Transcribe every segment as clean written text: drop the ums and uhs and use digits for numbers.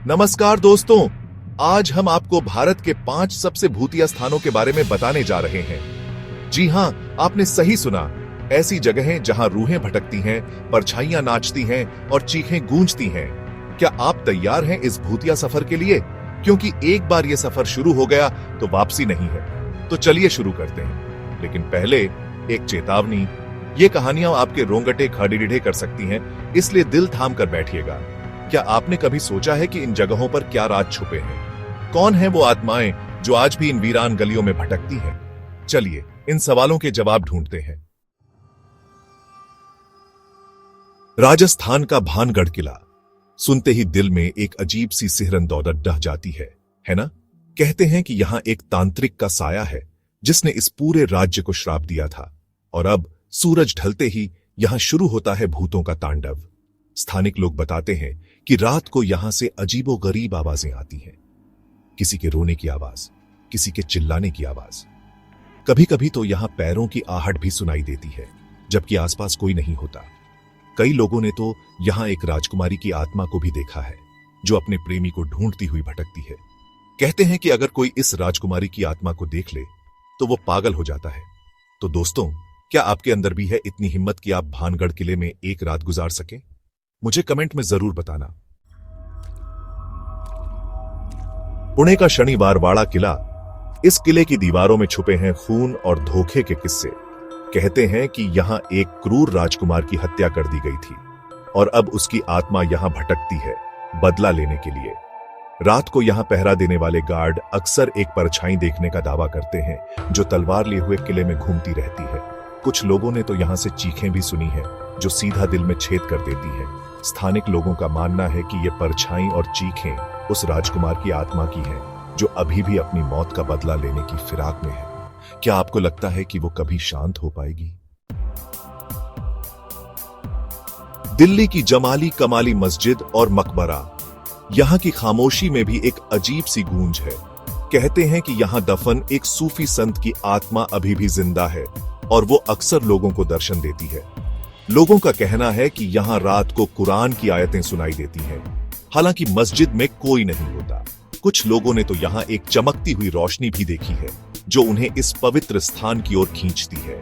नमस्कार दोस्तों, आज हम आपको भारत के 5 सबसे भूतिया स्थानों के बारे में बताने जा रहे हैं। जी हां, आपने सही सुना। ऐसी जगहें जहां रूहें भटकती हैं, परछाइयां नाचती हैं और चीखें गूंजती हैं। क्या आप तैयार हैं इस भूतिया सफर के लिए? क्योंकि एक बार यह सफर शुरू हो गया तो वापसी नहीं है। तो चलिए शुरू करते हैं। लेकिन पहले एक चेतावनी, ये कहानियां आपके रोंगटे खड़े कर सकती हैं, इसलिए दिल थाम कर बैठिएगा। क्या आपने कभी सोचा है कि इन जगहों पर क्या राज छुपे हैं? कौन है वो आत्माएं जो आज भी इन वीरान गलियों में भटकती हैं? चलिए इन सवालों के जवाब ढूंढते हैं। राजस्थान का भानगढ़ किला सुनते ही दिल में एक अजीब सी सिहरन दौलत ढह जाती है ना? कहते हैं कि यहां एक तांत्रिक का साया है जिसने इस पूरे राज्य को श्राप दिया था, और अब सूरज ढलते ही यहां शुरू होता है भूतों का तांडव। स्थानिक लोग बताते हैं कि रात को यहां से अजीबोगरीब आवाजें आती हैं। किसी के रोने की आवाज, किसी के चिल्लाने की आवाज। कभी कभी तो यहां पैरों की आहट भी सुनाई देती है, जबकि आसपास कोई नहीं होता। कई लोगों ने तो यहां एक राजकुमारी की आत्मा को भी देखा है, जो अपने प्रेमी को ढूंढती हुई भटकती है। कहते हैं कि अगर कोई इस राजकुमारी की आत्मा को देख ले तो वो पागल हो जाता है। तो दोस्तों, क्या आपके अंदर भी है इतनी हिम्मत कि आप भानगढ़ किले में एक रात गुजार सके? मुझे कमेंट में जरूर बताना। पुणे का शनिवार वाड़ा किला। इस किले की दीवारों में छुपे हैं खून और धोखे के किस्से। कहते हैं कि यहां एक क्रूर राजकुमार की हत्या कर दी गई थी और अब उसकी आत्मा यहां भटकती है बदला लेने के लिए। रात को यहां पहरा देने वाले गार्ड अक्सर एक परछाई देखने का दावा करते हैं, जो तलवार लिए हुए किले में घूमती रहती है। कुछ लोगों ने तो यहां से चीखें भी सुनी हैं, जो सीधा दिल में छेद कर देती हैं। स्थानिक लोगों का मानना है कि ये परछाई और चीखें उस राजकुमार की आत्मा की हैं, जो अभी भी अपनी मौत का बदला लेने की फिराक में है। क्या आपको लगता है कि वो कभी शांत हो पाएगी? दिल्ली की जमाली कमाली मस्जिद और मकबरा। यहां की खामोशी में भी एक अजीब सी गूंज है। कहते हैं कि यहां दफन एक सूफी संत की आत्मा अभी भी जिंदा है और वो अक्सर लोगों को दर्शन देती है। लोगों का कहना है कि यहां रात को कुरान की आयतें सुनाई देती हैं, हालांकि मस्जिद में कोई नहीं होता। कुछ लोगों ने तो यहां एक चमकती हुई रोशनी भी देखी है, जो उन्हें इस पवित्र स्थान की ओर खींचती है।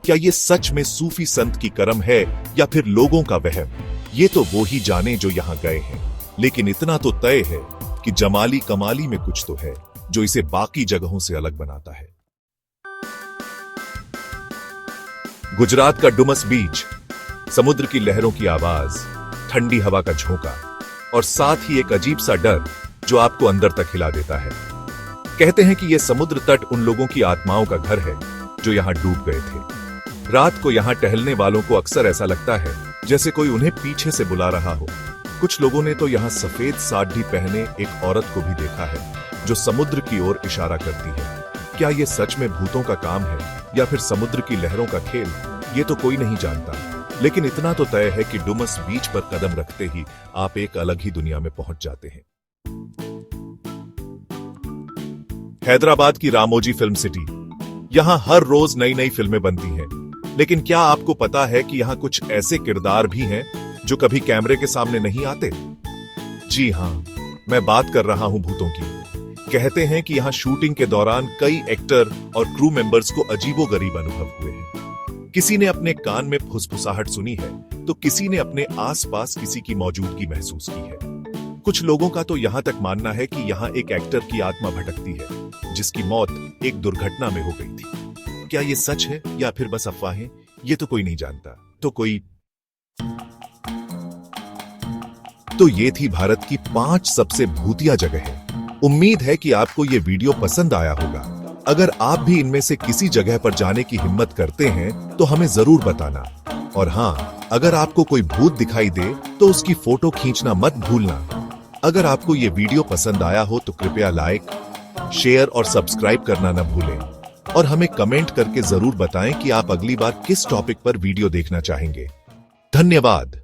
क्या ये सच में सूफी संत की करम है या फिर लोगों का वहम? ये तो वो ही जाने जो यहां गए हैं। लेकिन इतना तो तय है कि जमाली कमाली में कुछ तो है जो इसे बाकी जगहों से अलग बनाता है। गुजरात का डुमस बीच। समुद्र की लहरों की आवाज, ठंडी हवा का झोंका और साथ ही एक अजीब सा डर जो आपको अंदर तक हिला देता है। कहते हैं कि यह समुद्र तट उन लोगों की आत्माओं का घर है जो यहां डूब गए थे। रात को यहां टहलने वालों को अक्सर ऐसा लगता है जैसे कोई उन्हें पीछे से बुला रहा हो। कुछ लोगों ने तो यहां सफेद साड़ी पहने एक औरत को भी देखा है, जो समुद्र की ओर इशारा करती है। क्या यह सच में भूतों का काम है या फिर समुद्र की लहरों का खेल? ये तो कोई नहीं जानता, लेकिन इतना तो तय है कि डुमस बीच पर कदम रखते ही आप एक अलग ही दुनिया में पहुंच जाते हैं। हैदराबाद की रामोजी फिल्म सिटी। यहां हर रोज नई नई फिल्में बनती हैं, लेकिन क्या आपको पता है कि यहां कुछ ऐसे किरदार भी हैं जो कभी कैमरे के सामने नहीं आते? जी हां, मैं बात कर रहा हूं भूतों की। कहते हैं कि यहां शूटिंग के दौरान कई एक्टर और क्रू मेंबर्स को अजीबोगरीब अनुभव हुए हैं। किसी ने अपने कान में फुसफुसाहट सुनी है, तो किसी ने अपने आसपास किसी की मौजूदगी महसूस की है। कुछ लोगों का तो यहां तक मानना है कि यहां एक एक्टर की आत्मा भटकती है, जिसकी मौत एक दुर्घटना में हो गई थी। क्या ये सच है या फिर बस अफवाहें? ये तो कोई नहीं जानता। तो ये थी भारत की 5 सबसे भूतिया जगहें। उम्मीद है कि आपको ये वीडियो पसंद आया होगा। अगर आप भी इनमें से किसी जगह पर जाने की हिम्मत करते हैं तो हमें जरूर बताना। और हां, अगर आपको कोई भूत दिखाई दे तो उसकी फोटो खींचना मत भूलना। अगर आपको ये वीडियो पसंद आया हो तो कृपया लाइक, शेयर और सब्सक्राइब करना न भूलें। और हमें कमेंट करके जरूर बताएं कि आप अगली बार किस टॉपिक पर वीडियो देखना चाहेंगे। धन्यवाद।